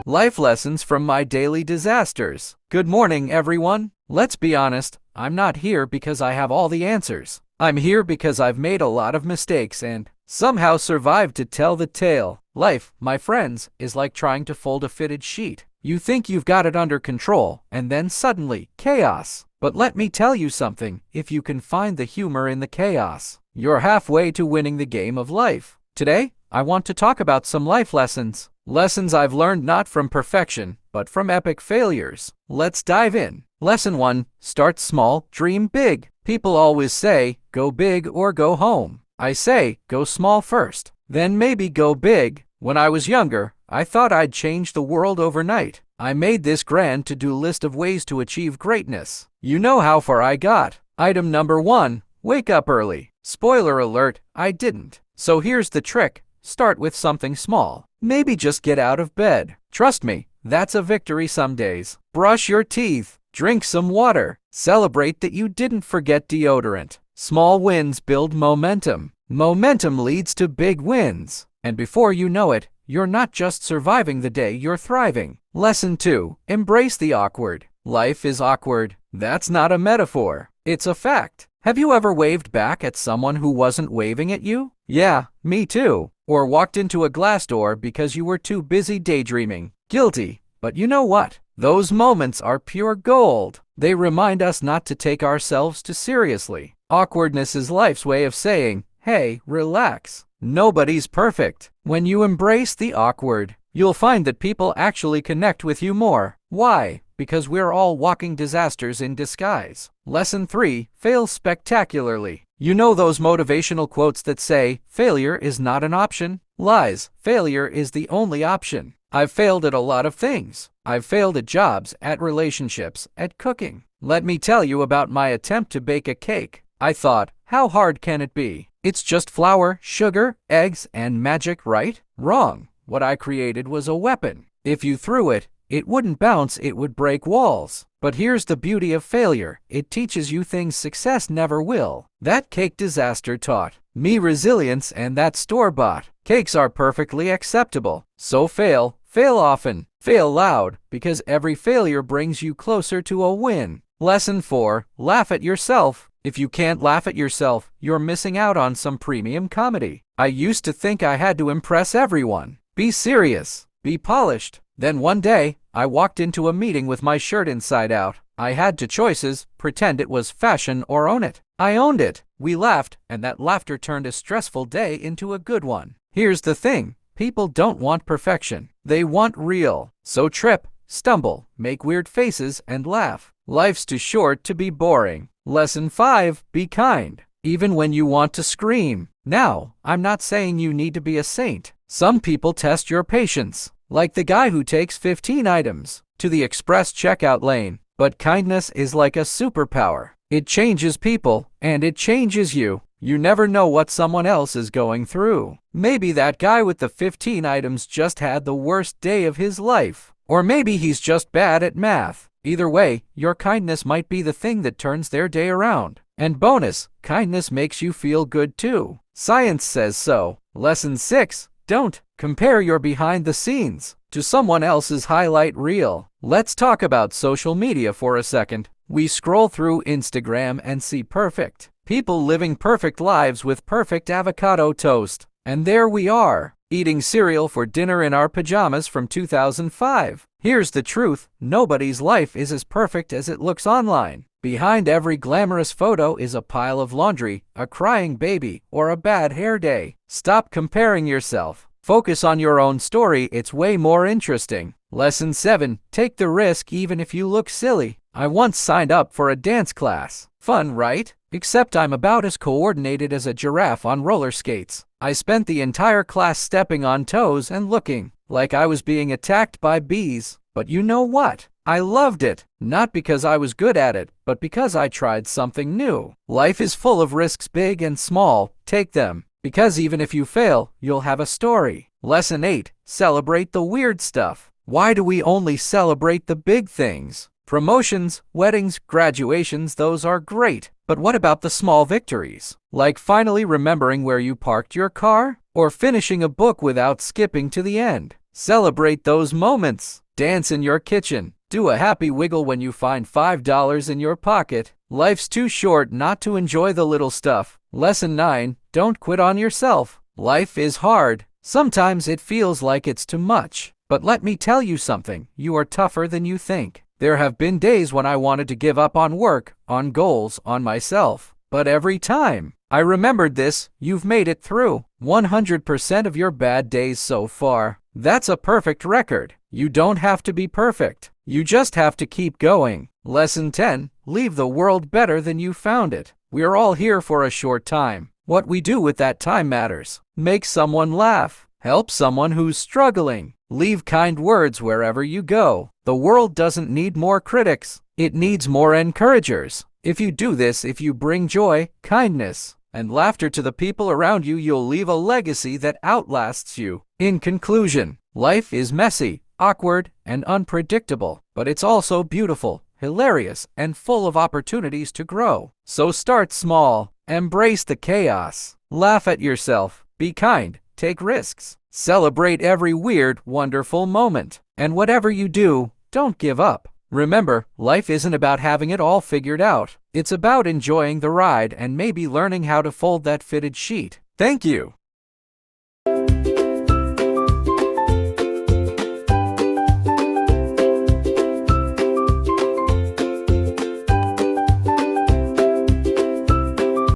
Life lessons from my daily disasters. Good morning, everyone. Let's be honest, I'm not here because I have all the answers. I'm here because I've made a lot of mistakes and somehow survived to tell the tale. Life, my friends, is like trying to fold a fitted sheet. You think you've got it under control, and then suddenly, chaos. But let me tell you something, if you can find the humor in the chaos, you're halfway to winning the game of life. Today, I want to talk about some life lessons. Lessons I've learned not from perfection, but from epic failures. Let's dive in. Lesson 1. Start small, dream big. People always say, go big or go home. I say, go small first, then maybe go big. When I was younger, I thought I'd change the world overnight. I made this grand to-do list of ways to achieve greatness. You know how far I got. Item number 1. Wake up early. Spoiler alert, I didn't. So here's the trick. Start with something small. Maybe just get out of bed. Trust me, that's a victory some days. Brush your teeth. Drink some water. Celebrate that you didn't forget deodorant. Small wins build momentum. Momentum leads to big wins. And before you know it, you're not just surviving the day, you're thriving. Lesson 2. Embrace the awkward. Life is awkward. That's not a metaphor. It's a fact. Have you ever waved back at someone who wasn't waving at you? Yeah, me too. Or walked into a glass door because you were too busy daydreaming. Guilty. But you know what? Those moments are pure gold. They remind us not to take ourselves too seriously. Awkwardness is life's way of saying, hey, relax. Nobody's perfect. When you embrace the awkward, you'll find that people actually connect with you more. Why? Because we're all walking disasters in disguise. Lesson 3. Fail spectacularly. You know those motivational quotes that say, failure is not an option? Lies. Failure is the only option. I've failed at a lot of things. I've failed at jobs, at relationships, at cooking. Let me tell you about my attempt to bake a cake. I thought, how hard can it be? It's just flour, sugar, eggs, and magic, right? Wrong. What I created was a weapon. If you threw it, it wouldn't bounce, it would break walls. But here's the beauty of failure. It teaches you things success never will. That cake disaster taught me resilience, and that store-bought cakes are perfectly acceptable. So fail often, fail loud, because every failure brings you closer to a win. Lesson 4. Laugh at yourself. If you can't laugh at yourself, you're missing out on some premium comedy. I used to think I had to impress everyone. Be serious. Be polished. Then one day, I walked into a meeting with my shirt inside out. I had two choices, pretend it was fashion or own it. I owned it. We laughed, and that laughter turned a stressful day into a good one. Here's the thing. People don't want perfection. They want real. So trip, stumble, make weird faces, and laugh. Life's too short to be boring. Lesson 5. Be kind, even when you want to scream. Now, I'm not saying you need to be a saint. Some people test your patience, like the guy who takes 15 items to the express checkout lane. But kindness is like a superpower. It changes people, and it changes you. You never know what someone else is going through. Maybe that guy with the 15 items just had the worst day of his life. Or maybe he's just bad at math. Either way, your kindness might be the thing that turns their day around. And bonus, kindness makes you feel good too. Science says so. Lesson 6. Don't compare your behind the scenes to someone else's highlight reel. Let's talk about social media for a second. We scroll through Instagram and see perfect people living perfect lives with perfect avocado toast. And there we are, eating cereal for dinner in our pajamas from 2005. Here's the truth. Nobody's life is as perfect as it looks online. Behind every glamorous photo is a pile of laundry, a crying baby, or a bad hair day. Stop comparing yourself. Focus on your own story. It's way more interesting. Lesson 7. Take the risk even if you look silly. I once signed up for a dance class. Fun, right? Except I'm about as coordinated as a giraffe on roller skates. I spent the entire class stepping on toes and looking like I was being attacked by bees. But you know what? I loved it. Not because I was good at it, but because I tried something new. Life is full of risks, big and small. Take them. Because even if you fail, you'll have a story. Lesson 8. Celebrate the weird stuff. Why do we only celebrate the big things? Promotions, weddings, graduations, those are great. But what about the small victories? Like finally remembering where you parked your car? Or finishing a book without skipping to the end? Celebrate those moments. Dance in your kitchen. Do a happy wiggle when you find $5 in your pocket. Life's too short not to enjoy the little stuff. Lesson 9. Don't quit on yourself. Life is hard. Sometimes it feels like it's too much. But let me tell you something. You are tougher than you think. There have been days when I wanted to give up on work, on goals, on myself. But every time I remembered this, you've made it through 100% of your bad days so far. That's a perfect record. You don't have to be perfect. You just have to keep going. Lesson 10. Leave the world better than you found it. We're all here for a short time. What we do with that time matters. Make someone laugh. Help someone who's struggling. Leave kind words wherever you go. The world doesn't need more critics. It needs more encouragers. If you do this, if you bring joy, kindness, and laughter to the people around you, you'll leave a legacy that outlasts you. In conclusion, life is messy, awkward, and unpredictable, but it's also beautiful, hilarious, and full of opportunities to grow. So start small, embrace the chaos, laugh at yourself, be kind, take risks, celebrate every weird, wonderful moment. And whatever you do, don't give up. Remember, life isn't about having it all figured out. It's about enjoying the ride and maybe learning how to fold that fitted sheet. Thank you.